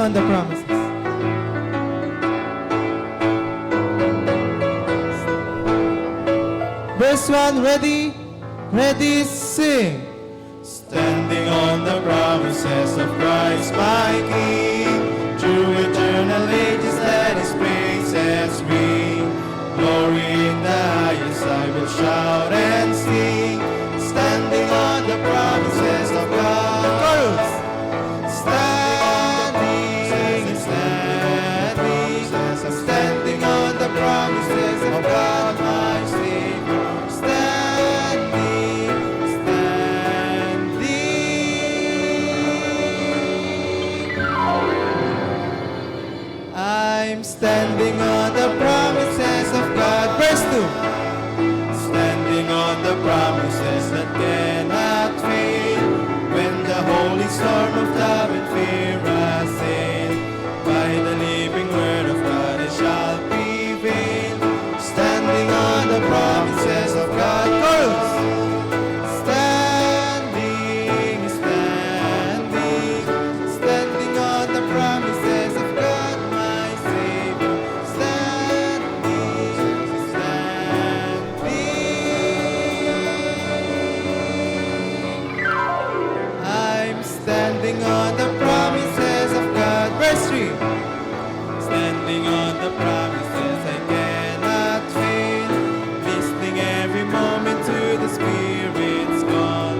on the promises. Verse 1, ready? Ready, sing. Standing on the promises of Christ my King, through eternal ages let His praises ring. Glory in the highest I will shout and sing, standing on the promises of God. Chorus. Standing, standing, standing on the promises of God my Savior. Standing, standing. I'm standing on the promises of God. Verse 2. Standing on the promises that cannot fail. When the holy storm of love and fear assail, by the living word of God I shall prevail. Standing on the promises of God. Chorus. Standing, standing, standing on the promises of God my Savior. Standing, standing. I'm standing on the promises of God. Verse 3. Standing on the promises I cannot fail. Listening every moment to the Spirit's call.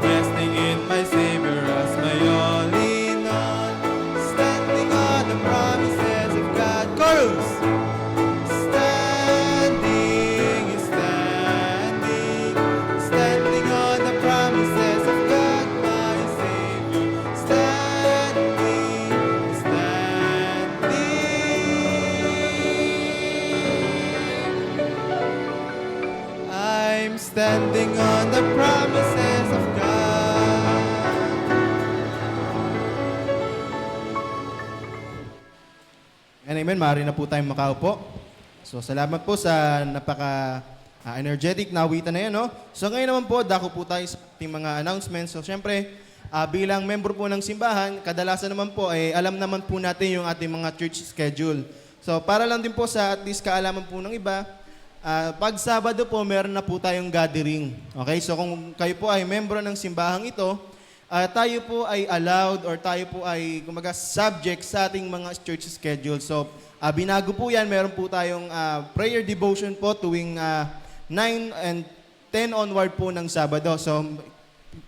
Resting in my Savior as my all in all. Standing on the promises of God. Chorus. Standing, standing, standing on the promises of God my Savior. Standing, standing. I'm standing on the promises of God. And amen, maaari na po tayong makaupo. So salamat po sa napaka-energetic na awitan na yan, no? So ngayon naman po, dako po tayo sa ating mga announcements. So syempre, bilang member po ng simbahan, kadalasan naman po, alam naman po natin yung ating mga church schedule. So para lang din po sa at least kaalaman po ng iba, pag Sabado po, meron na po tayong gathering. Okay, so kung kayo po ay membro ng simbahang ito, tayo po ay allowed or tayo po ay kumaga subject sa ating mga church schedule. So, binago po yan. Meron po tayong prayer devotion po tuwing 9 and 10 onward po ng Sabado. So,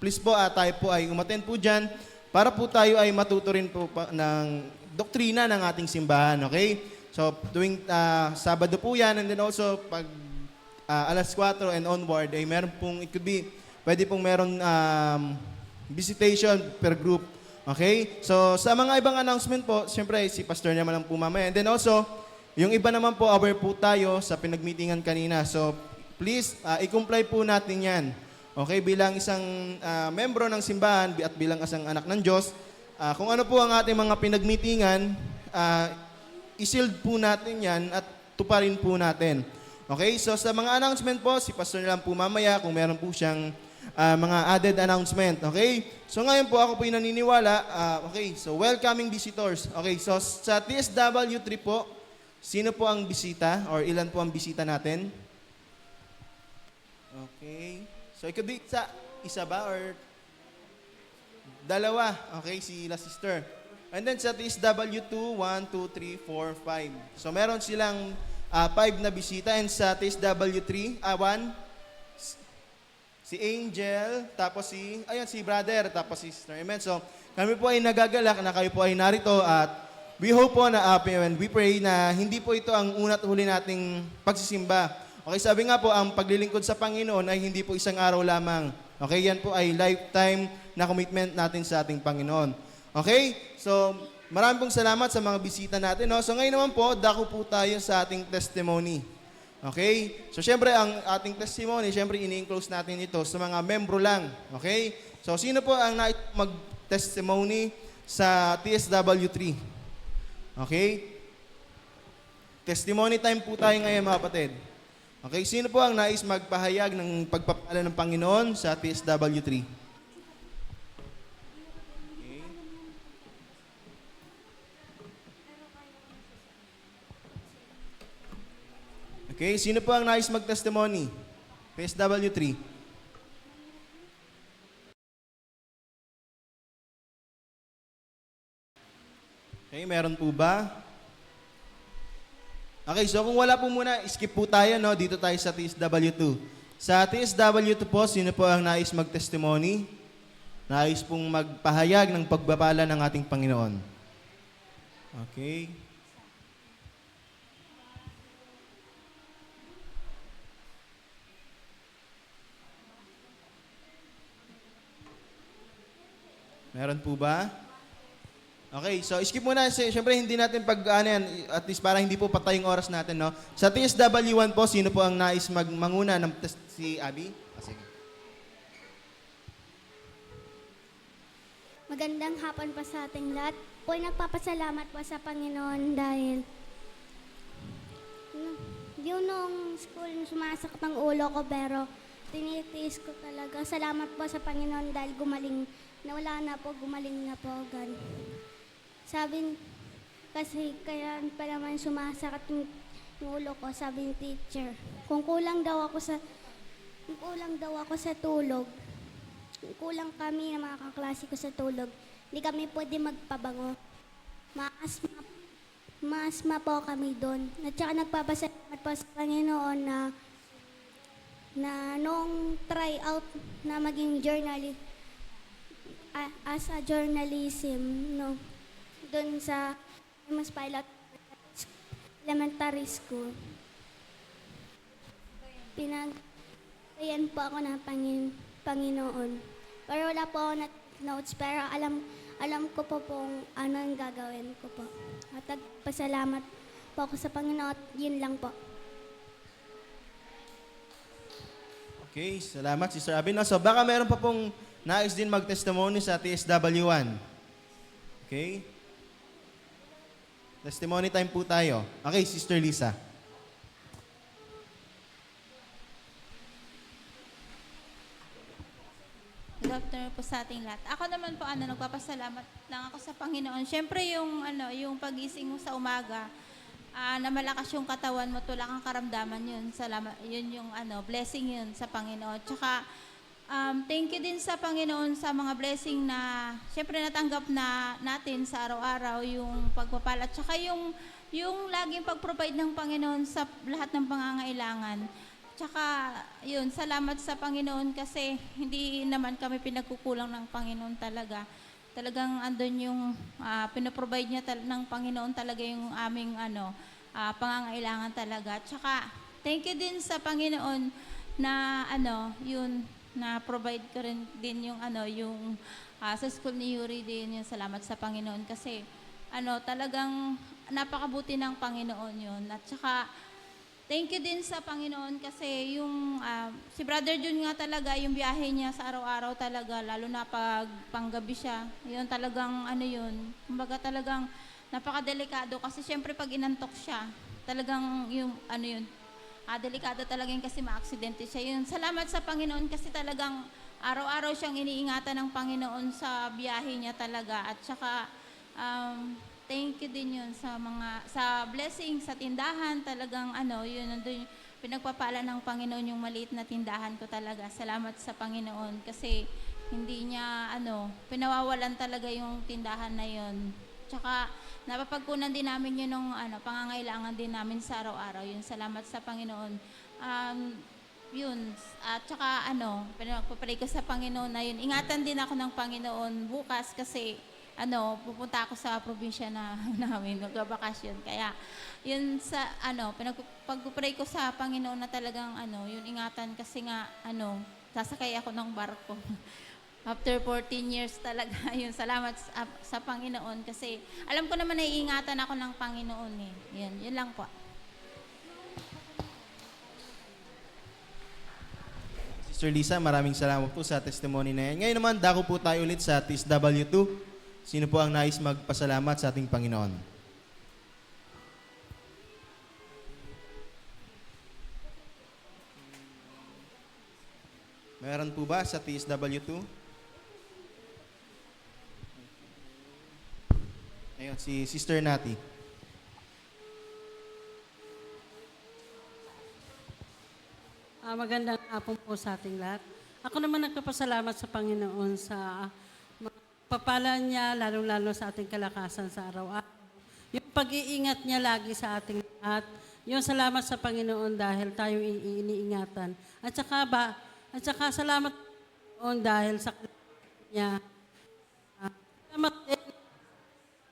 please po, tayo po ay umattend po dyan para po tayo ay matuto rin po ng doktrina ng ating simbahan. Okay? So, tuwing Sabado po yan, and then also pag alas 4 and onward, ay meron pong, pwede pong meron visitation per group. Okay? So, sa mga ibang announcement po, siyempre, si Pastor naman lang po mamaya. And then also, yung iba naman po, aware po tayo sa pinag-meetingan kanina. So, please, i-comply po natin yan. Okay? Bilang isang membro ng simbahan at bilang isang anak ng Diyos, kung ano po ang ating mga pinag-meetingan, i-shield po natin yan at tuparin po natin. Okay? So, sa mga announcement po, si Pastor na lang po mamaya kung meron po siyang mga added announcement. Okay? So, ngayon po, ako po yung naniniwala. Okay, so welcoming visitors. Okay, so sa TSW3 po, sino po ang bisita or ilan po ang bisita natin? Okay. So, it could be isa ba or dalawa? Okay, sila sister. And then sa TSW2, 1, 2, 3, 4, 5. So, meron silang 5 na bisita. And sa TSW3, 1, si Angel, tapos si brother, tapos si sister. Amen. So, kami po ay nagagalak na kayo po ay narito at we hope po na, and we pray na hindi po ito ang una't huli nating pagsisimba. Okay, sabi nga po, ang paglilingkod sa Panginoon ay hindi po isang araw lamang. Okay, yan po ay lifetime na commitment natin sa ating Panginoon. Okay, so marami pong salamat sa mga bisita natin. No? So ngayon naman po, dako po tayo sa ating testimony. Okay? So, syempre, ang ating testimony, syempre, ini-enclose natin ito sa mga membro lang. Okay? So, sino po ang mag-testimony sa TSW3? Okay? Testimony time po tayo ngayon, mga kapatid. Okay? Sino po ang nais magpahayag ng pagpapala ng Panginoon sa TSW3? Okay. Okay, sino po ang nais mag-testimony? PSW3. Okay, meron po ba? Okay, so kung wala po muna, skip po tayo, no? Dito tayo sa TSW2. Sa TSW2 po, sino po ang nais mag-testimony? Nais pong magpahayag ng pagbabala ng ating Panginoon. Okay. Meron po ba? Okay, so skip muna. Siyempre, hindi natin ano yan, at least para hindi po patay yung oras natin, no? Sa TSW1 po, sino po ang nais manguna ng si Abby? Sige. Magandang hapon po sa ating lahat. Po nagpapasalamat po sa Panginoon dahil yun nung school sumasakit ang ulo ko pero tinitiis ko talaga. Salamat po sa Panginoon dahil gumaling. Nawala na po, gumaling na po. Sabi, kasi kaya pa naman sumasakit yung ulo ko, sabi ng teacher. Kung kulang daw ako sa tulog, kulang kami ng mga kaklase ko sa tulog, hindi kami pwede magpabango. Maasma po kami doon. At saka nagpapasalamat po sa Panginoon na nung try out na maging journalist, as a journalism, no, doon sa Mas Pilot Elementary School. Pinag-ayan po ako ng Panginoon. Pero wala po ako na notes, pero alam ko po kung ano ang gagawin ko po. At nagpasalamat po ako sa Panginoon at yun lang po. Okay, salamat Sister Abby. No, so baka meron pa pong nais din mag-testimony sa TSW1. Okay? Testimony time po tayo. Okay, Sister Lisa. Good afternoon po sa ating lahat. Ako naman po nagpapasalamat lang ako sa Panginoon. Siyempre yung pagising mo sa umaga, na malakas yung katawan mo, tulak ang karamdaman yun. Salamat, yun yung blessing yun sa Panginoon. Tsaka thank you din sa Panginoon sa mga blessing na siyempre natanggap na natin sa araw-araw, yung pagpapala. Tsaka yung laging pag-provide ng Panginoon sa lahat ng pangangailangan. Tsaka, yun, salamat sa Panginoon kasi hindi naman kami pinagkukulang ng Panginoon talaga. Talagang andun yung pinaprovide niya ng Panginoon talaga yung aming pangangailangan talaga. Tsaka, thank you din sa Panginoon na yun, na provide ko rin din yung sa school ni Yuri din yung salamat sa Panginoon kasi talagang napakabuti ng Panginoon yun. At tsaka, thank you din sa Panginoon kasi yung si Brother Jun nga talaga, yung biyahe niya sa araw-araw talaga, lalo na pag panggabi siya, yun talagang yun, kumbaga talagang napakadelikado kasi syempre pag inantok siya, talagang yung delikado talaga yun kasi ma-aksidente siya. Yun, salamat sa Panginoon kasi talagang araw-araw siyang iniingatan ng Panginoon sa biyahe niya talaga at saka thank you din yun sa blessing sa tindahan talagang yun nandun pinagpapala ng Panginoon yung maliit na tindahan ko talaga. Salamat sa Panginoon kasi hindi niya pinawawalan talaga yung tindahan na yun. Tsaka napapagkunan din namin yun ng pangangailangan din namin sa araw-araw. Yun, salamat sa Panginoon. Yun, at tsaka pinagpapalay ko sa Panginoon na yun. Ingatan din ako ng Panginoon bukas kasi pupunta ako sa probinsya namin, magbabakasyon. Kaya, yun sa, pagpupray ko sa Panginoon na talagang, yun ingatan kasi nga, sasakay ako ng barko. After 14 years talaga, yun, salamat sa Panginoon kasi alam ko naman na iingatan ako ng Panginoon eh. Yun lang po. Sister Lisa, maraming salamat po sa testimony na yan. Ngayon naman, dako po tayo ulit sa TSW2. Sino po ang nais magpasalamat sa ating Panginoon? Meron po ba sa TSW2? Ayun, si Sister Nati. Magandang hapon po sa ating lahat. Ako naman nagpapasalamat sa Panginoon sa papala niya, lalong-lalo sa ating kalakasan sa araw-araw. Yung pag-iingat niya lagi sa ating lahat. Yung salamat sa Panginoon dahil tayo iniingatan. At saka salamat Panginoon dahil sa niya. Salamat din.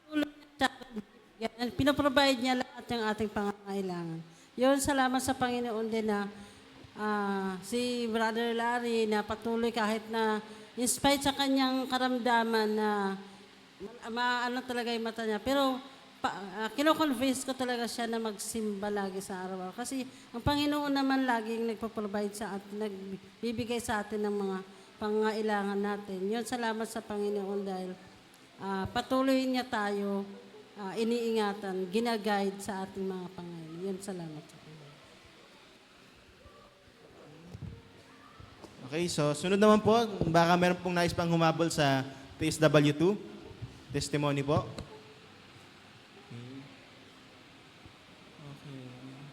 Tulong niya sa pinaprovide niya lahat ng ating pangangailangan. Yun, salamat sa Panginoon din na si Brother Larry na patuloy kahit na in spite sa kanyang karamdaman na maano talaga yung mata niya. Pero kino-convince ko talaga siya na magsimba lagi sa araw-araw. Kasi ang Panginoon naman laging nagpo-provide sa atin, nagbibigay sa atin ng mga pangangailangan natin. Yun, salamat sa Panginoon dahil patuloy niya tayo iniingatan, ginaguide sa ating mga pangangailangan. Yun, salamat sa Panginoon. Okay, so sunod naman po, baka meron pong nais pang humabol sa TSW2. Testimony po.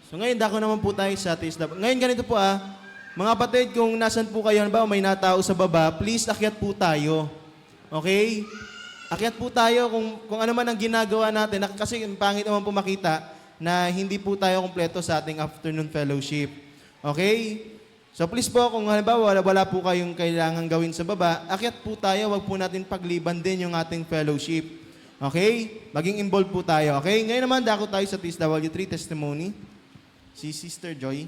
So ngayon, dako naman po tayo sa TSW. Ngayon, ganito po mga kapatid, kung nasan po kayo, ba may natao sa baba, please akyat po tayo. Okay? Akyat po tayo kung ano man ang ginagawa natin. Kasi pangit naman po makita na hindi po tayo kompleto sa ating afternoon fellowship. Okay? So please po, kung halimbawa wala po kayong kailangan gawin sa baba, akyat po tayo, wag po natin pagliban din yung ating fellowship. Okay? Maging involved po tayo. Okay? Ngayon naman, dako tayo sa TSW3 testimony. Si Sister Joy.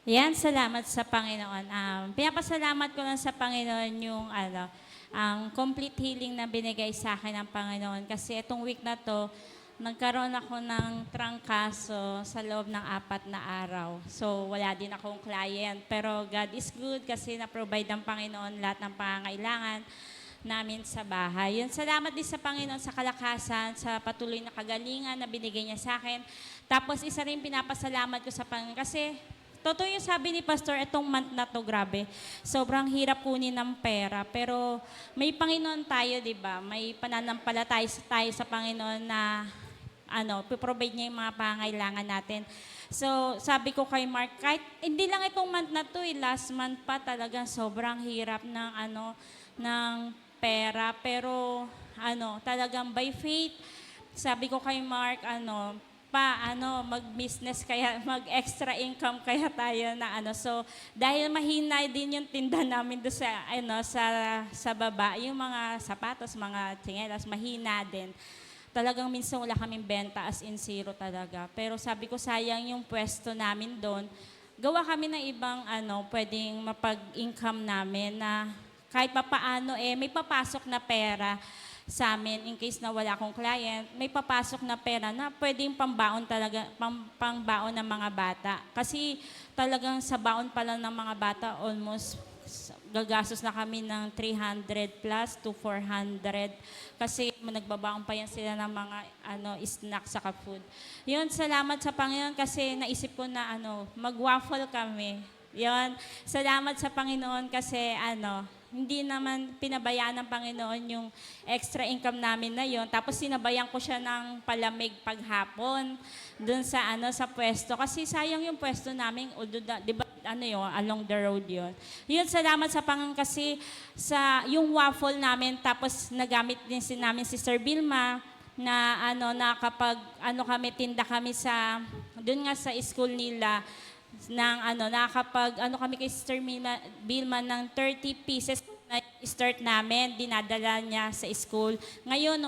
Yan, salamat sa Panginoon. Pinapasalamat ko lang sa Panginoon yung ang complete healing na binigay sa akin ng Panginoon. Kasi itong week na to, nagkaroon ako ng trangkaso sa loob ng 4 na araw. So, wala din akong client. Pero God is good kasi na-provide ng Panginoon lahat ng pangangailangan namin sa bahay. Yun, salamat din sa Panginoon sa kalakasan, sa patuloy na kagalingan na binigay niya sa akin. Tapos, isa rin pinapasalamat ko sa Panginoon kasi totoo yung sabi ni Pastor, itong month na to, grabe. Sobrang hirap kunin ng pera. Pero may Panginoon tayo, di ba? May pananampalataya tayo sa Panginoon na provide niya yung mga pangailangan natin. So, sabi ko kay Mark, kahit hindi lang itong month na to, last month pa talagang sobrang hirap ng pera. Pero talagang by faith, sabi ko kay Mark, mag-business kaya, mag-extra income kaya tayo na So, dahil mahina din yung tinda namin doon sa baba, yung mga sapatos, mga tsinelas, mahina din. Talagang minsan wala kaming benta as in zero talaga. Pero sabi ko, sayang yung pwesto namin doon. Gawa kami ng ibang pwedeng mapag-income namin na kahit papaano may papasok na pera sa amin in case na wala akong client, may papasok na pera na pwedeng pambaon talaga, pangbaon ng mga bata. Kasi talagang sa baon pa lang ng mga bata, almost gagastos na kami ng 300 plus to 400 kasi nagbabaon pa yan sila ng mga snacks saka food. Yun, salamat sa Panginoon kasi naisip ko na mag-waffle kami. Yun, salamat sa Panginoon kasi hindi naman pinabayaan ng Panginoon yung extra income namin na yon. Tapos sinabayan ko siya ng palamig paghapon dun sa sa pwesto. Kasi sayang yung pwesto namin, di ba, along the road yon. Yun, salamat sa Panginoon kasi sa yung waffle namin, tapos nagamit din namin si Sir Vilma na na kapag kami, tinda kami sa, dun nga sa school nila, nakakapag kami kay Sister Vilma ng 30 pieces na start namin, dinadala niya sa school. Ngayon,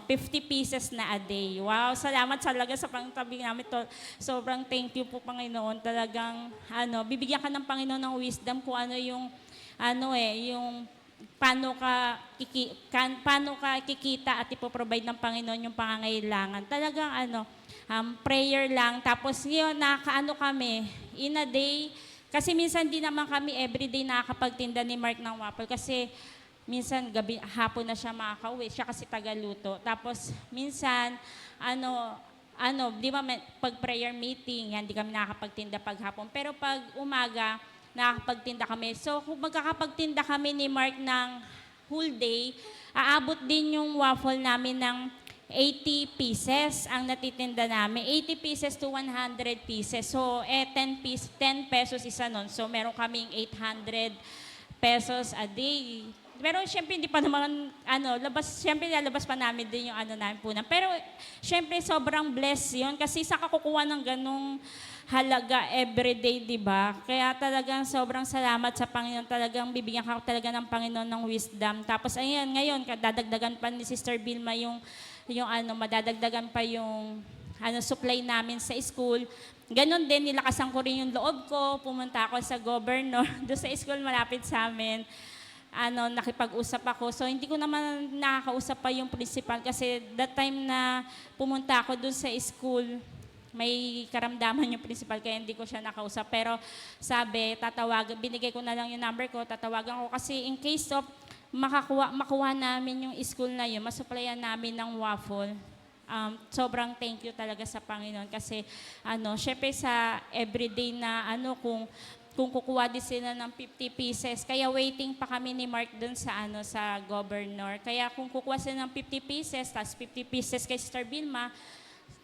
50 pieces na a day. Wow, salamat talaga sa pangtabi namin to. Sobrang thank you po, Panginoon. Talagang, bibigyan ka ng Panginoon ng wisdom kung ano yung, yung paano ka kikita at ipoprovide ng Panginoon yung pangangailangan. Talagang, prayer lang. Tapos yun, kami, in a day, kasi minsan di naman kami everyday nakakapagtinda ni Mark ng waffle kasi minsan hapon na siya makakauwi, siya kasi tagaluto. Tapos minsan, di ba pag prayer meeting, yan, di kami nakakapagtinda pag hapon. Pero pag umaga, nakakapagtinda kami. So kung magkakapagtinda kami ni Mark ng whole day, aabot din yung waffle namin ng 80 pieces ang natitinda namin. 80 pieces to 100 pieces. So, 10 pesos isa nun. So, meron kaming 800 pesos a day. Pero syempre hindi pa naman lalabas pa namin din yung namin punan. Pero syempre sobrang blessed 'yon kasi sa kakukuha ng ganong halaga everyday, 'di ba? Kaya talagang sobrang salamat sa Panginoon. Talagang bibigyan ka talaga ng Panginoon ng wisdom. Tapos ayan, ngayon dadagdagan pa ni Sister Vilma yung madadagdagan pa yung supply namin sa school. Ganon din, nilakasan ko rin yung loob ko. Pumunta ako sa governor, doon sa school malapit sa amin. Nakipag-usap ako. So, hindi ko naman nakakausap pa yung principal kasi that time na pumunta ako doon sa school, may karamdaman yung principal kaya hindi ko siya nakausap. Pero sabi, binigay ko na lang yung number ko, tatawagan ko kasi in case of makuha namin yung school na yun, masuplayan namin ng waffle. Sobrang thank you talaga sa Panginoon kasi syempre sa everyday na kung kukuha din sila ng 50 pieces. Kaya waiting pa kami ni Mark dun sa governor. Kaya kung kukuha sila ng 50 pieces, tapos 50 pieces kay Sister Vilma,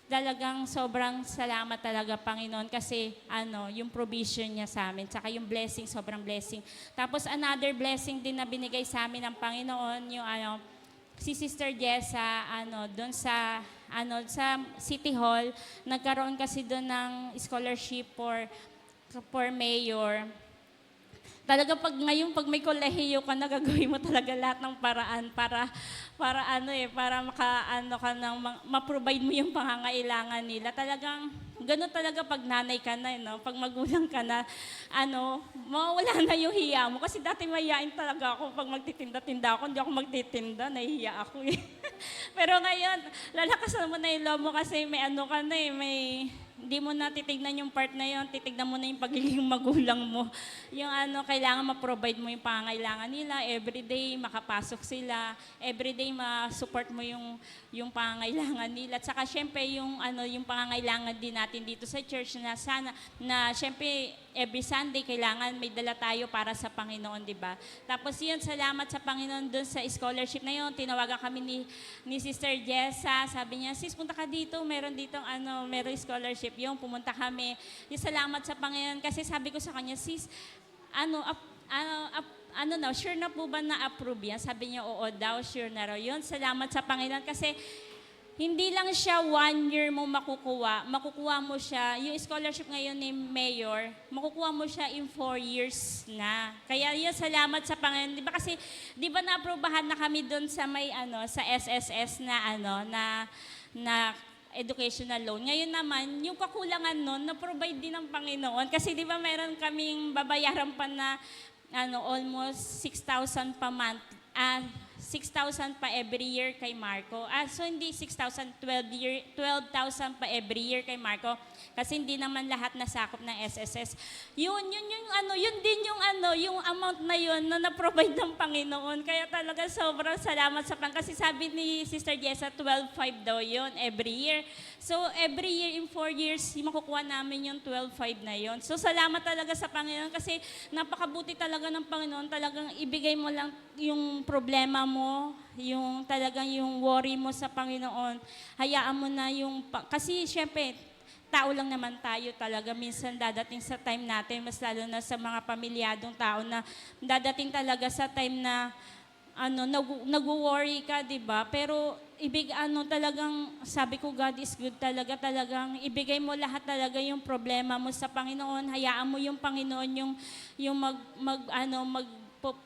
talagang sobrang salamat talaga, Panginoon, kasi yung provision niya sa amin, tsaka yung blessing, sobrang blessing. Tapos another blessing din na binigay sa amin ng Panginoon, yung si Sister Jessa, doon sa City Hall, nagkaroon kasi doon ng scholarship for mayor. Talaga pag may kolehiyo ka, nagagawin mo talaga lahat ng paraan para ma-provide mo yung pangangailangan nila. Talagang ganun talaga pag nanay ka na, pag magulang ka na, mawala na yung hiya mo. Kasi dati mahihain talaga ako pag magtitinda-tinda ako. Hindi ako magtitinda, nahihiya ako eh. Pero ngayon, lalakasan mo na yung loob mo kasi may ka na eh, hindi mo na titignan yung part na yun, titignan mo na yung pagiging magulang mo. Yung kailangan ma-provide mo yung pangangailangan nila, everyday makapasok sila, everyday ma-support mo yung pangangailangan nila. At saka syempre yung pangangailangan din natin dito sa church na syempre every Sunday kailangan may dala tayo para sa Panginoon, di ba? Tapos yun, salamat sa Panginoon dun sa scholarship na yun. Tinawagan kami ni Sister Jessa, sabi niya, sis, punta ka dito, meron scholarship yung pumunta kami. Yung salamat sa Panginoon kasi sabi ko sa kanya, sis, sure na po ba na-approve yan? Sabi niya, oo daw, sure na raw yun. Salamat sa Panginoon kasi hindi lang siya 1 year mo makukuha mo siya, yung scholarship ngayon ni Mayor, makukuha mo siya in 4 years na. Kaya yun, salamat sa Panginoon. Di ba kasi, di ba na-aprobahan na kami doon sa may sa SSS na educational loan. Ngayon naman, yung kakulangan nun, na-provide din ng Panginoon. Kasi di ba meron kaming babayaran pa na almost 6,000 pa month. 6,000 pa every year kay Marco. So hindi 6,000, 12,000 pa every year kay Marco. Kasi hindi naman lahat nasakop ng SSS. Yun din yung amount na yun na na-provide ng Panginoon. Kaya talaga sobrang salamat sa Panginoon. Kasi sabi ni Sister Jessa, 12,500 daw yun every year. So every year in 4 years, makukuha namin yung 12,500 na yun. So salamat talaga sa Panginoon kasi napakabuti talaga ng Panginoon. Talagang ibigay mo lang yung problema mo, yung talagang yung worry mo sa Panginoon. Hayaan mo na kasi syempre, tao lang naman tayo talaga. Minsan dadating sa time natin, mas lalo na sa mga pamilyadong tao na dadating talaga sa time na nag-worry ka, di ba? Pero talagang sabi ko, God is good talaga. Talagang ibigay mo lahat talaga yung problema mo sa Panginoon. Hayaan mo yung Panginoon yung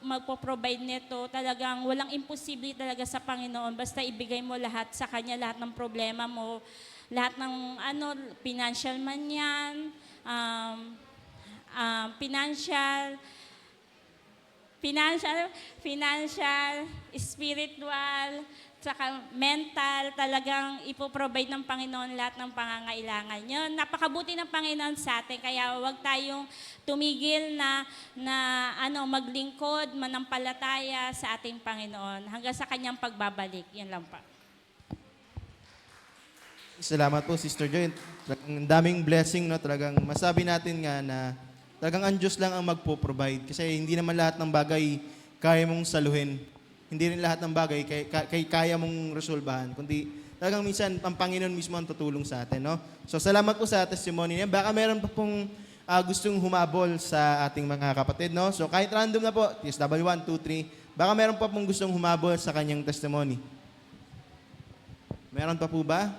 magpo-provide nito. Talagang walang imposible talaga sa Panginoon. Basta ibigay mo lahat sa Kanya, lahat ng problema mo, lahat ng financial man yan, financial, spiritual, saka mental, talagang ipoprovide ng Panginoon lahat ng pangangailangan yun. Napakabuti ng Panginoon sa atin, kaya huwag tayong tumigil na maglingkod, manampalataya sa ating Panginoon hanggang sa Kanyang pagbabalik. Yan lang pa. Salamat po, Sister Joy. Ang daming blessing, no? Talagang masabi natin nga na talagang ang Diyos lang ang magpo-provide. Kasi hindi naman lahat ng bagay kaya mong saluhin. Hindi rin lahat ng bagay kaya mong resolbahan. Kundi talagang minsan ang Panginoon mismo ang tutulong sa atin, no? So salamat po sa testimony niya. Baka meron pa pong gustong humabol sa ating mga kapatid, no? So kahit random na po, TSW 1, 2, 3, baka meron pa pong gustong humabol sa kanyang testimony. Meron pa po ba?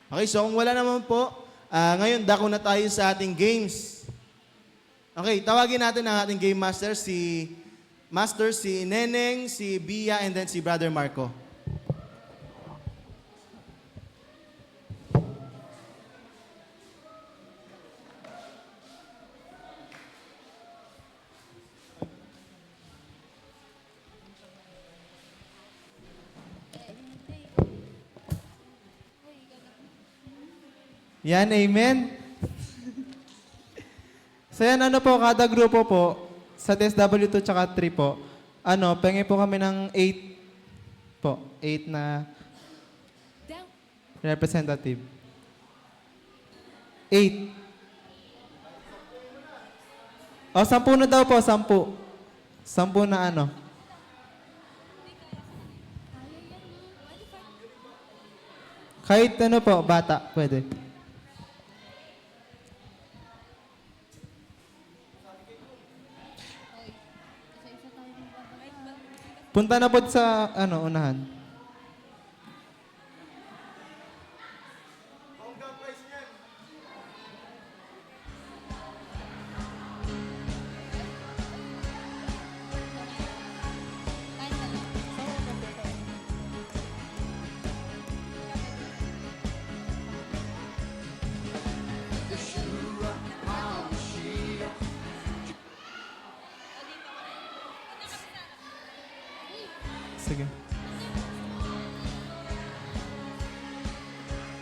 Okay, so kung wala naman po, ngayon dako na tayo sa ating games. Okay, tawagin natin ang ating game master, si Neneng, si Bia, and then si Brother Marco. Yan, amen. So yan, ano po, kada grupo po, sa TSW2 tsaka 3 po, pengi po kami ng 8 po. 8 na representative. 8. O, 10 na daw po, 10. 10 na ano. Kahit ano po, bata, pwede. Punta na po sa, unahan. Sige.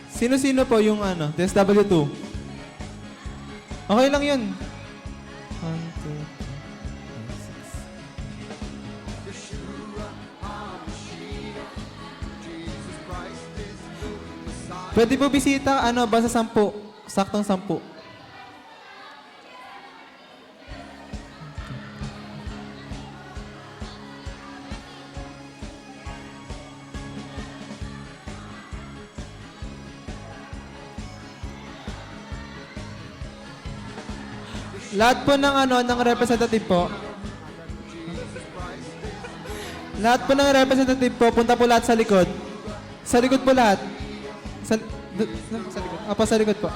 Sino-sino po yung TSW2? Okay lang yun. 1, 2, 3, 4, 5, 6. Pwede po bisita, basta 10. Saktong 10. Lahat po ng representative po. Lahat po ng representative po, punta po lahat sa likod. Sa likod po lahat. Sa likod. Apo, sa likod po.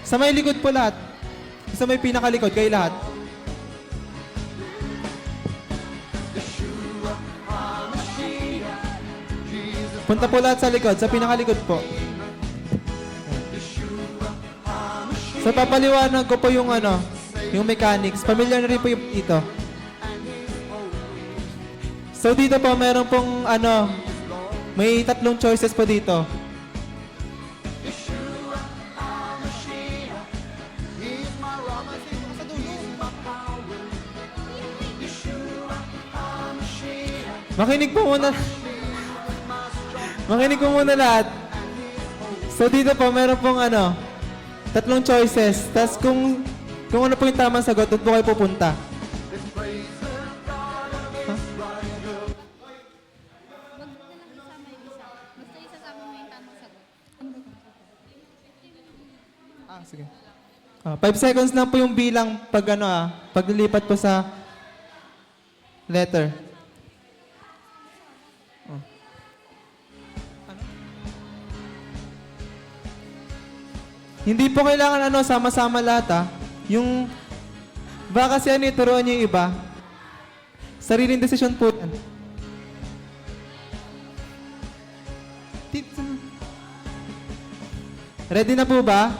Sa may likod po lahat. Sa may pinakalikod, kayo lahat. Punta po lahat sa likod, sa pinakalikod po. So, papaliwanag ko po yung yung mechanics. Familiar na rin po yung dito. So, dito po, meron pong may 3 choices po dito. Makinig po muna. Makinig po muna lahat. So, dito po, meron pong 3 choices. Tapos kung ano po yung tamang sagot, doon po kayo pupunta. Sige. 5 seconds lang po yung bilang pag paglilipat po sa letter. Hindi po kailangan sama-sama lahat Yung, baka kasi turuan niyo yung iba. Sariling desisyon po yan. Ready na po ba?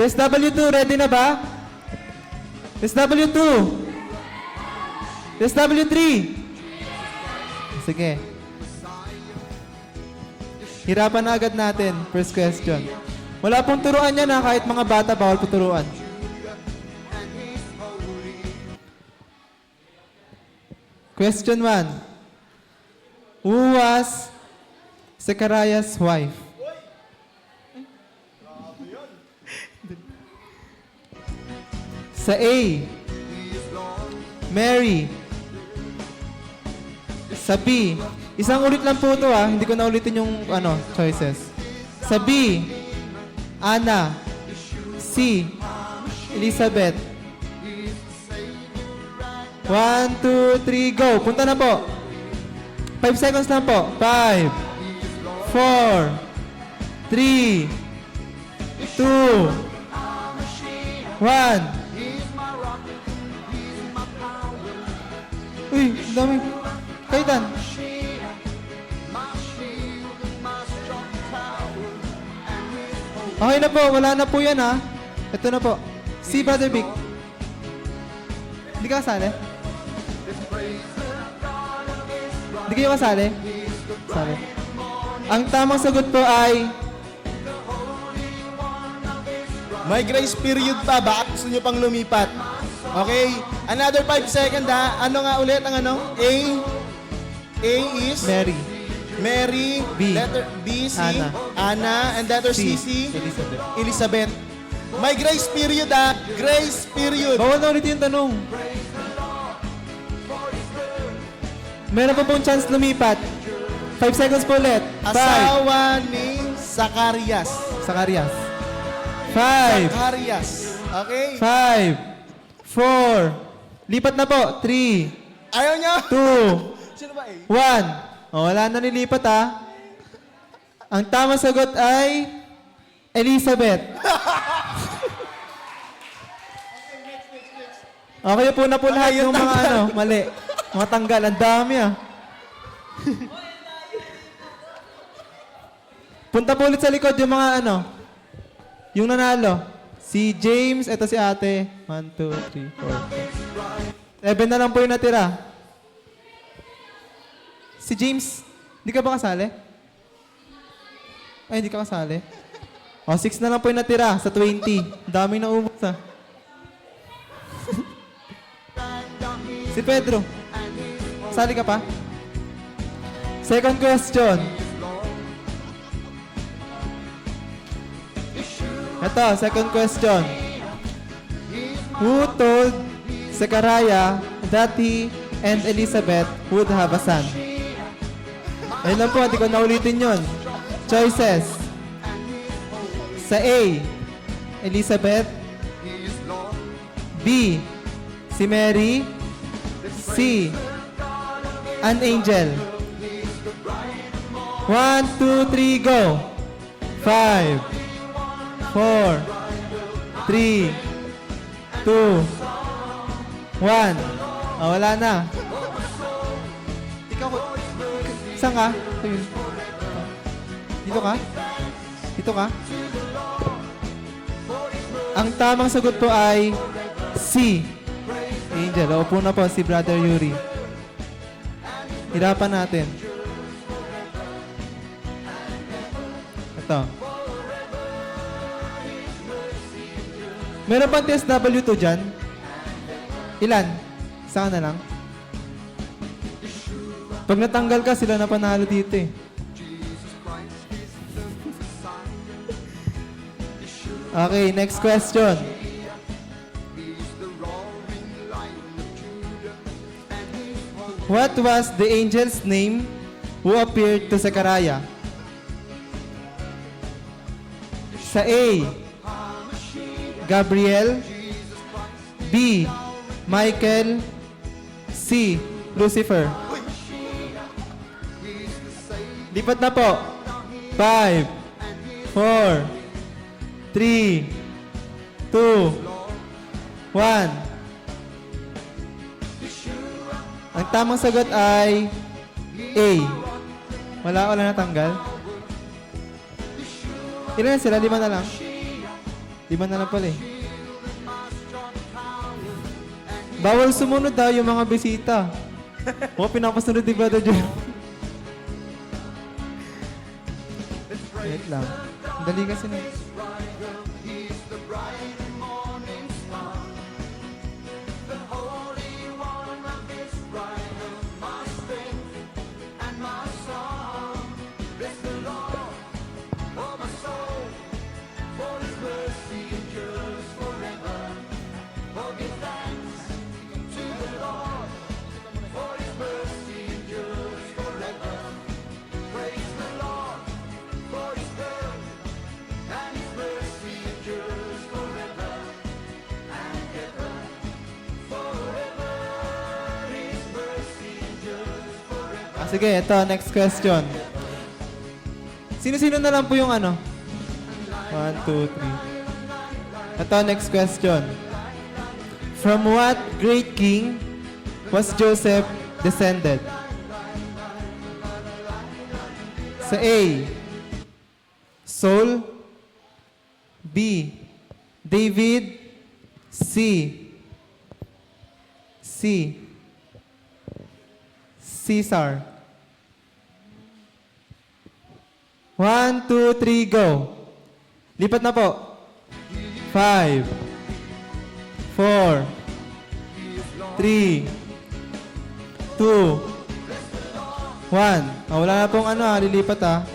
TSW2, ready na ba? TSW2. TSW3. Sige. Hirapan na agad natin. First question. Wala pong turuan yan kahit mga bata, bawal po turuan. Question 1. Who was Zechariah's wife? Sa A, Mary. Sa B, isang ulit lang po ito ah. Hindi ko na ulitin yung choices. Sa B, Ana. C, Elizabeth. 1, 2, 3, go. Punta na po. 5 seconds lang po. 5, 4, 3, 2, 1. Uy, ang dami. Kaitan. Okay na po, wala na po yan ha. Ito na po. Si Brother Vic. Hindi ka kasali? Hindi kayo kasali? Kasali. Ang tamang sagot po ay May grace period pa. Baka gusto nyo pang lumipat. Okay? Another 5 seconds ha. Ano nga ulit ang ano? A is Mary. Mary. B. Letter B, C. Ana. Ana. And letter C, C. Elizabeth. Elizabeth. May grace period ha. Grace period. Bawal na ulit yung tanong. Meron pa pong chance lumipat. 5 seconds po ulit. 5. Asawa ni Zacarias. Zacarias. 5. Zacarias. Okay? 5. 4. Lipat na po. 3. Ayaw niya? 2. Sino ba eh? 1. O, wala na nilipat ha. Ang tamang sagot ay Elizabeth. Okay po na po lahat yung mga mali. Mga tanggal. Ang dami ah. Punta po ulit sa likod yung mga yung nanalo. Si James, eto si ate. 1, 2, 3, 4, 7 na lang po yung natira. Si James, hindi ka ba kasali? Ay, hindi ka kasali. O, 6 na lang po yung natira sa 20. Dami na ubos ah. Si Pedro, sali ka pa? Second question. Ito, second question. Who told Zechariah that he and Elizabeth would have a son? Ayun lang po, hindi ko naulitin yun. Choices. Sa A, Elizabeth. B, si Mary. C, an angel. 1, 2, 3, go. 5, 4, 3, 2, 1. Oh, wala na. Ikaw, saan ka? Dito ka? Dito ka? Ang tamang sagot po ay C. Angel. Upo na po si Brother Yuri. Hirapan natin. Ito. Meron pang TSW2 dyan? Ilan? Isa ka na lang? Pag natanggal ka, sila na panalo dito eh. Okay, next question. What was the angel's name who appeared to Zechariah? Sa A, Gabriel. B, Michael. C, Lucifer. Lipat na po. 5, 4, 3, 2, 1. Ang tamang sagot ay A. Wala natanggal. Ilan sila? 5 na lang. 5 na lang pala eh. Bawal sumunod daw yung mga bisita. O, pinapasunod ni Brother John. Wait lang. Dali kasi na. Sige, ito, next question. Sino-sino na lang po yung ano? 1, 2, 3. Ito, next question. From what great king was Joseph descended? Sa A, Saul. B, David. C, Caesar. 1, 2, 3, go. Lipat na po. 5, 4, 3, 2, 1. Wala na pong lilipat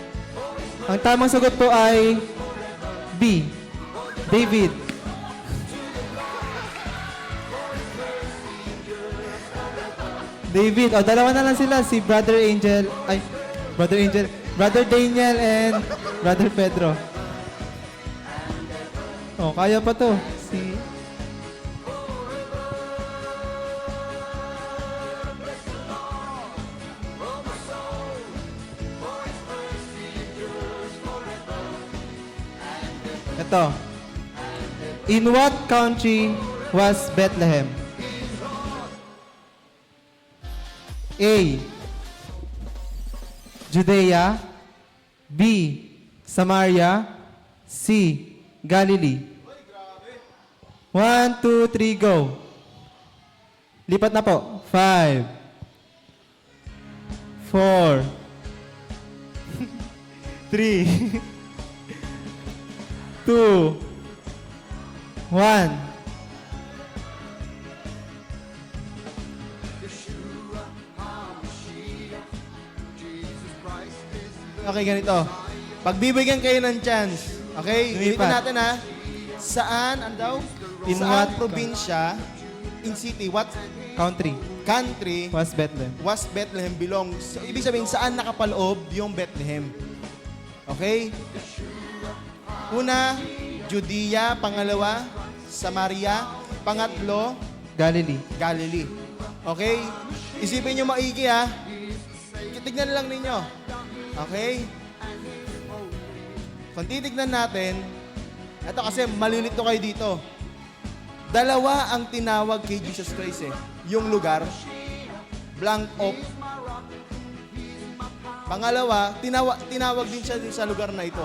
Ang tamang sagot po ay B, David. David, dalawa na lang sila. Si Brother Daniel and Brother Pedro. Kaya pa to. Ito. In what country was Bethlehem? A, Judea. B, Samaria. C, Galilee. 1, 2, 3, go. Lipat na po. 5, 4, 3, 2, 1. Okay, ganito. Pagbibigyan kayo ng chance. Okay? Dito Lumipat. natin Saan, ano daw? In Saan what probinsya, in city, what Country country was Bethlehem? was Bethlehem belongs? So, ibig sabihin, saan nakapaloob yung Bethlehem? Okay? Una, Judea. Pangalawa, Samaria. Pangatlo, Galilee. Galilee. Okay? Isipin nyo maigi Tignan lang ninyo. Okay? Kung titignan natin, ito kasi malilito kayo dito. Dalawa ang tinawag kay Jesus Christ Yung lugar, blank off. Pangalawa, tinawag din siya sa lugar na ito.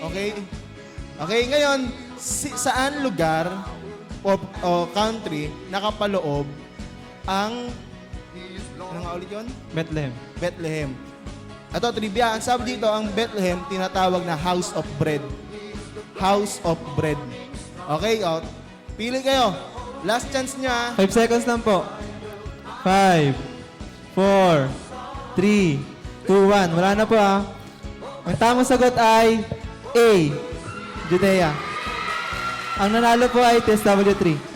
Okay? Okay, ngayon, saan lugar o country nakapaloob ang ano nga ulit yun? Bethlehem. Bethlehem. Ito, trivia. Ang sabi dito, ang Bethlehem, tinatawag na House of Bread. House of Bread. Okay, pili kayo. Last chance niya. 5 seconds lang po. 5, 4, 3, 2, 1. Wala na po Ang tamang sagot ay A, Judea. Ang nanalo po ay TSW3.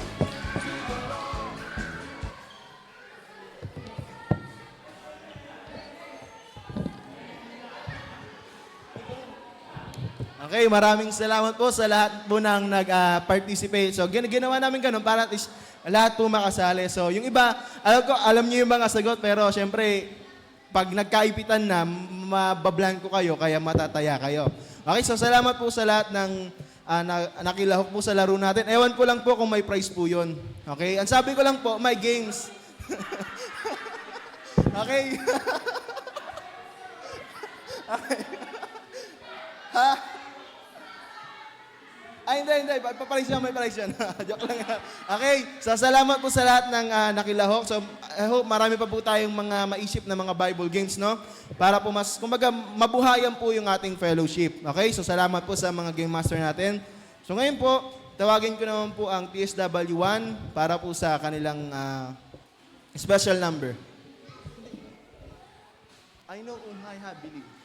Okay, maraming salamat po sa lahat po ng nag-participate. So, ginawa namin ganun para at least lahat po makasali. So, yung iba, alam niyo yung mga sagot, pero syempre, pag nagkaipitan na, mabablanko kayo, kaya matataya kayo. Okay, so salamat po sa lahat ng nakilahok po sa laro natin. Ewan ko lang po kung may prize po yun. Okay, ang sabi ko lang po, may games. Okay. Okay. Ha? Ay, hindi. Papalis yan, may palis yan. Joke lang. Okay, so salamat po sa lahat ng nakilahok. So, I hope marami pa po tayong mga maisip na mga Bible games, no? Para po kumbaga, mabuhayan po yung ating fellowship. Okay, so salamat po sa mga game master natin. So ngayon po, tawagin ko naman po ang TSW1 para po sa kanilang special number. I know whom I have believed.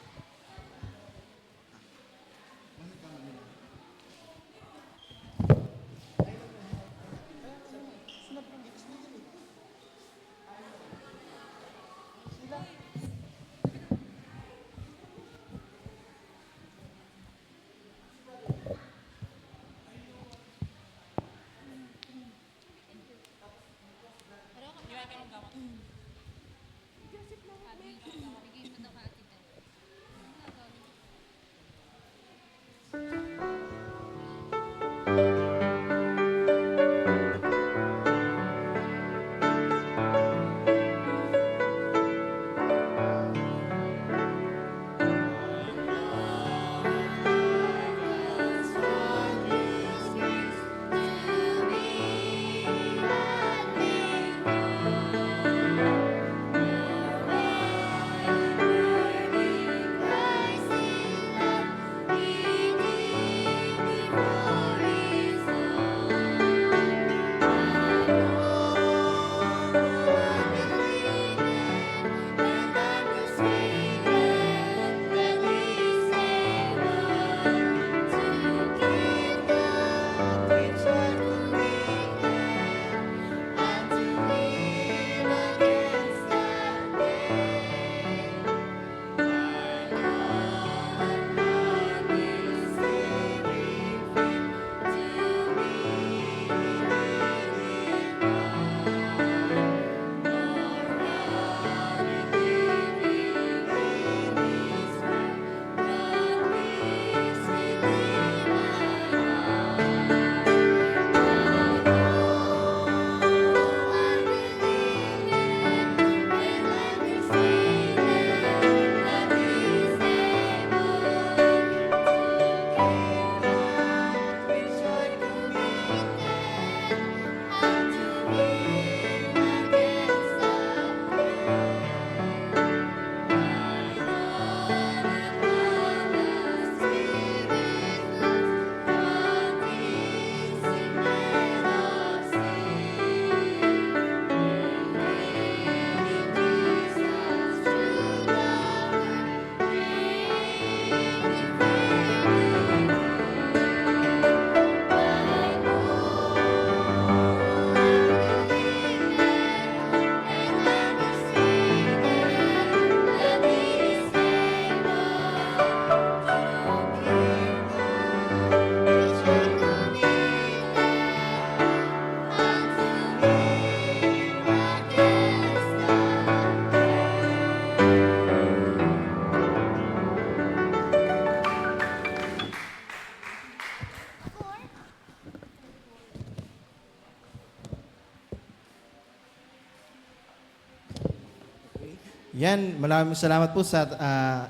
Yan, maraming salamat po sa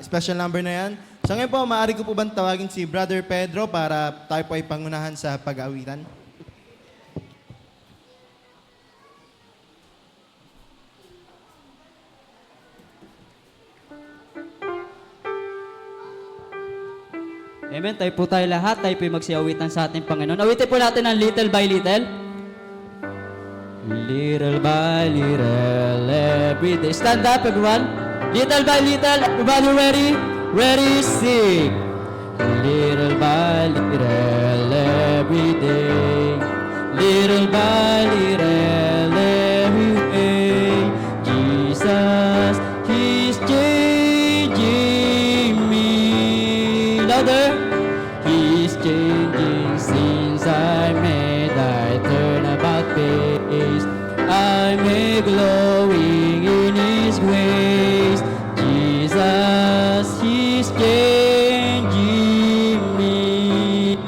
special number na yan. So ngayon po, maaari ko po bang tawagin si Brother Pedro para tayo po ay pangunahan sa pag-aawitan? Amen. Tayo po tayo lahat. Tayo po magsiawitan sa ating Panginoon. Awitin po natin ang little by little. Little by little, every day. Stand up, everyone. Little by little, everybody ready? Ready, sing. Little by little, every day. Little by little, every day. Jesus, He's changing me. Louder. He's changing since I made I turn about face. I'm glowing in His grace. Jesus, He's changing me.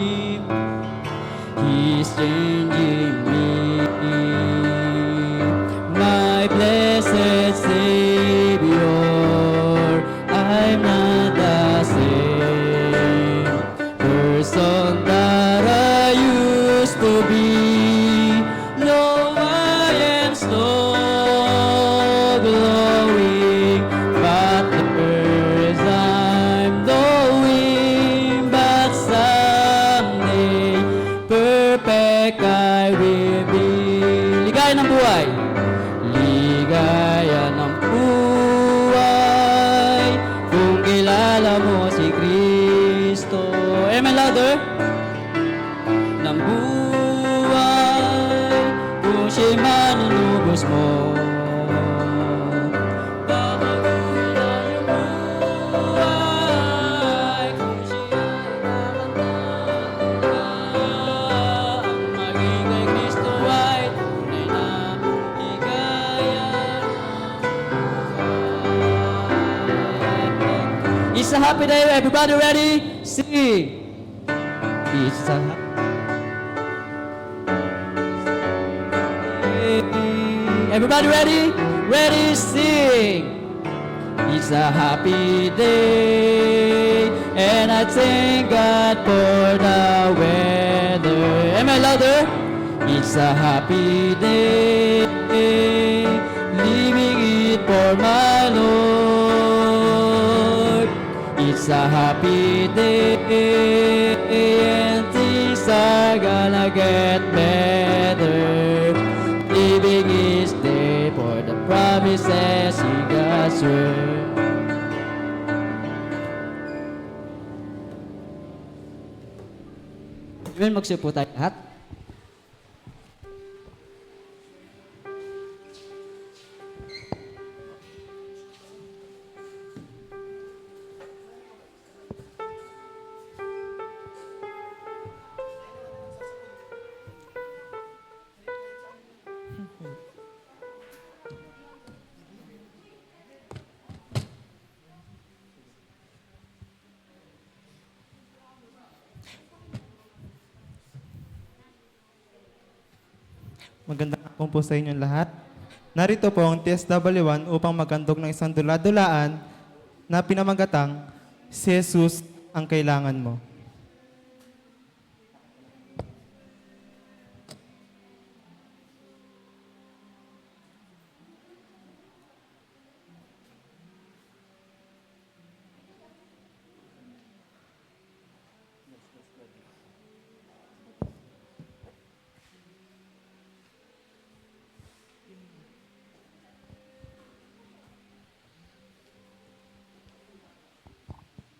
He's changing me. My blessed Savior, I'm not the same person that I used to be. No, I am still glowing, but there's I'm knowing, but someday perfect I will be. Ligaya ng buhay. Ligaya ng buhay kung kilala mo si Kristo. Amen, louder. Ng buhay kung siya'y manunubos mo. Babaguhin na yung buhay kung siya'y kakanta. Ang maging kay Kristo ay tunay na ligaya ng buhay. It's a happy day, everybody ready? Sing! It's a Everybody ready? Ready, sing! It's a happy day, and I thank God for the weather. Am I louder? It's a happy day, living it for my Lord. It's a happy day, and things are gonna get better. Living each day for the promises He God's word. Amen, magsiupo tayo lahat. Magandang hapon po sa inyong lahat. Narito po ang TSW1 upang maghandog ng isang dula-dulaan na pinamagatang, si Jesus ang kailangan mo.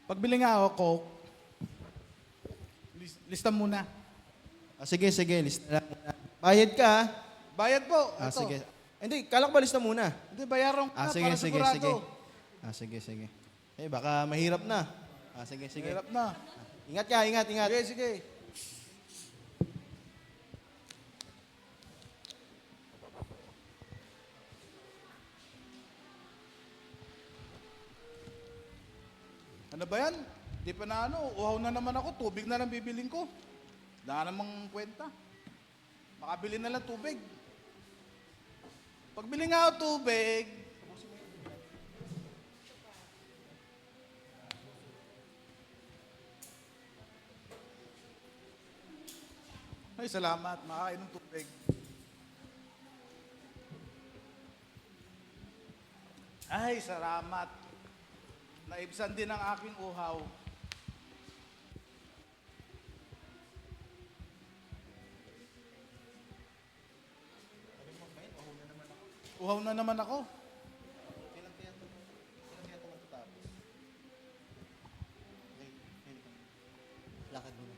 Pagbili nga ako, Coke, lista muna. Sige, lista lang muna. Bayad ka, ah. Bayad po. Ito. Sige. Hindi, kala ko ba lista muna? Hindi, bayaran ko na Sige, para sigurado. sige. Eh, baka mahirap na. Sige. Hirap na. Ingat ka, ingat. Sige. Ano ba yan? Di pa na uhaw na naman ako, tubig na lang bibiling ko. Wala namang kwenta. Makabili na lang tubig. Pagbili nga ako tubig, Ay, salamat. Makakain ng tubig. Ay, salamat. Naibsan din ang aking uhaw. Uhaw na naman ako. Lakad muna.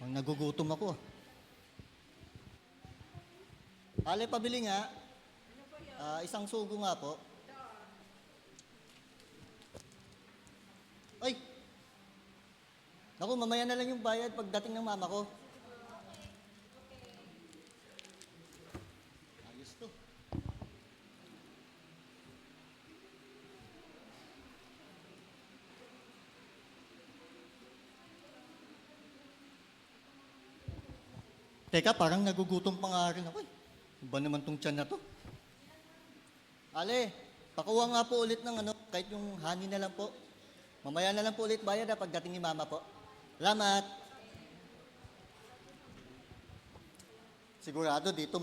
Ang nagugutom ako. Ale, pabili nga. Isang sugo nga po. Ay! Naku, mamaya na lang yung bayad pagdating ng mama ko. Ayos to. Teka, parang nagugutom pa nga rin ako eh. Iba naman tong tiyan na to. Ale, pakuha nga po ulit ng kahit yung honey na lang po. Mamaya na lang po ulit bayad pagdating ni mama po. Salamat. Sigurado dito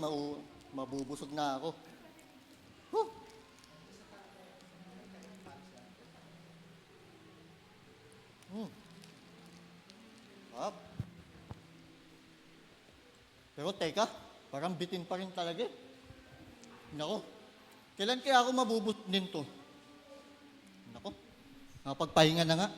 mabubusog na ako. Huh. Up. Pero teka, parang bitin pa rin talaga eh. Nako, kailan kaya ako mabubusog din to? Nako, napagpahinga na nga.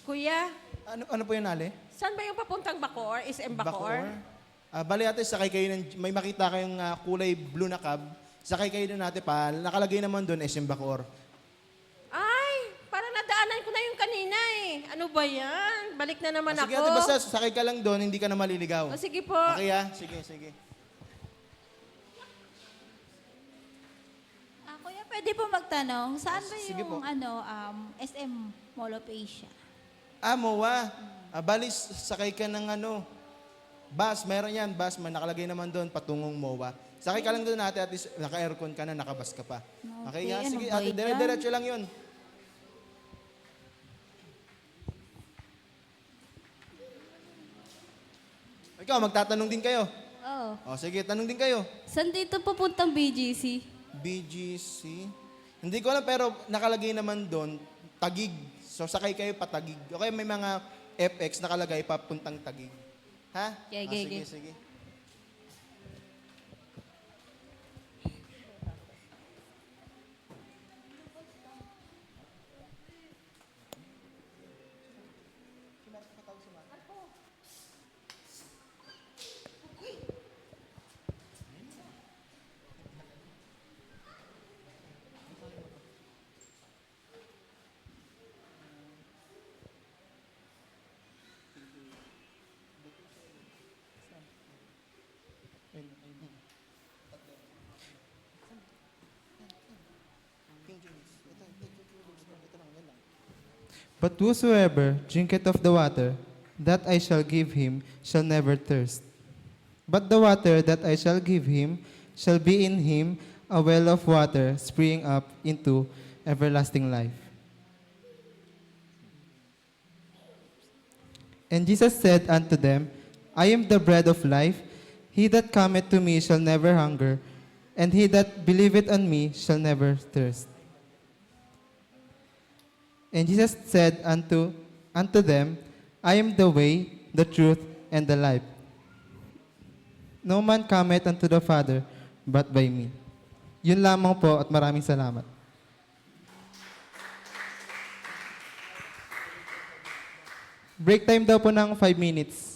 Kuya, Ano po yun, Ale? saan ba yung papuntang Bacoor? SM Bacoor? Bali ate, sakay kayo may makita kayong kulay blue na cab. Sakay kayo doon ate pa. Nakalagay naman doon, SM Bacoor. Ay, parang nadaanan ko na yung kanina eh. Ano ba yan? Balik na naman Sige ako. ate, basta sakay ka lang doon, hindi ka na maliligaw. O, sige po. Okay sige, sige. Kuya, pwede po magtanong, saan ba Sige po. yung SM Mall of Asia? MOA. Bali, sakay ka ng bus. Meron yan, bus. Nakalagay naman doon, patungong MOA. Sakay ka lang doon ate, at least naka-aircon ka na, nakabas ka pa. Okay, Okay, sige ano ba ate, yan? dire-diretso lang yun. Ikaw, magtatanong din kayo. Oo. O, sige, tanong din kayo. Saan dito pupuntang BGC? BGC. Hindi ko alam, pero nakalagay naman doon, Tagig. So, sakay kayo pa Tagig. Okay, may mga FX nakalagay papuntang Tagig. Ha? Okay, Sige, sige. But whosoever drinketh of the water that I shall give him shall never thirst. But the water that I shall give him shall be in him a well of water springing up into everlasting life. And Jesus said unto them, I am the bread of life. He that cometh to me shall never hunger, and he that believeth on me shall never thirst. And Jesus said unto them, I am the way, the truth, and the life. No man cometh unto the Father but by me. Yun lamang po at maraming salamat. Break time daw po ng 5 minutes.